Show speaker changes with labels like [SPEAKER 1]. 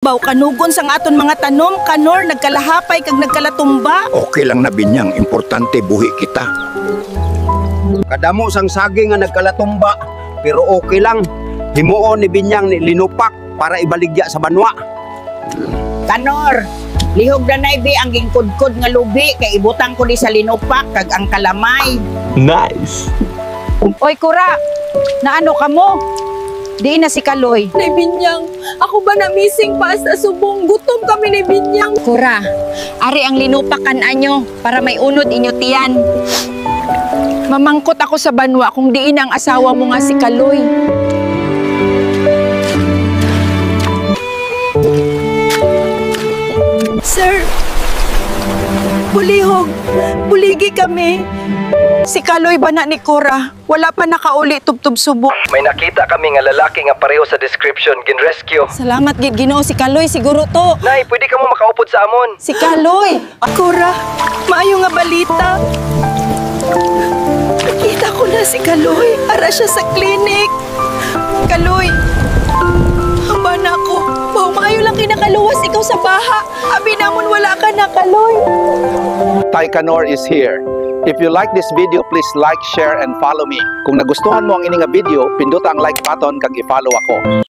[SPEAKER 1] Baw kanugon sang aton mga tanom, kanor nagkalahapay kag nagkalatumba.
[SPEAKER 2] Okay lang na binyang, importante buhi kita.
[SPEAKER 3] Kadamo sang saging nga nagkalatumba, pero okay lang. Himuon ni binyang ni linupak para ibaligya sa banwa.
[SPEAKER 4] Kanor, lihog na naibi ang gingkudkod nga lubi kay ibutang ko di sa linupak kag ang kalamay.
[SPEAKER 5] Nice!
[SPEAKER 1] Oy Kura, naano ka mo? Di na si Kaloy.
[SPEAKER 6] Nay Binyang, ako ba na missing pa sa subong? Gutom kami ni Binyang.
[SPEAKER 7] Kura, ari ang linupakan anyo para may unod inyo tiyan.
[SPEAKER 1] Mamangkot ako sa banwa kung diin ang asawa mo nga si Kaloy. Sir, bulihog, buligi kami. Si Kaloy ba na ni Kura? Wala pa nakauli tubtub subok.
[SPEAKER 5] May nakita kami nga lalaki nga pareho sa description, gin-rescue.
[SPEAKER 1] Salamat gid Ginoo, si Kaloy siguro to.
[SPEAKER 5] Nay, pwede ka mo makaupod sa amon.
[SPEAKER 1] Si Kaloy! Kura, maayo nga balita. Nakita ko na si Kaloy. Ara siya sa klinik. Kaloy, hamba na ako. Baw, maayo lang kinakaluwas ikaw sa baha. Abi namon wala ka na, Kaloy.
[SPEAKER 8] Tay Kanor is here. If you like this video, please like, share, and follow me. Kung nagustuhan mo ang ining video, pinduta ang like button kag i-follow ako.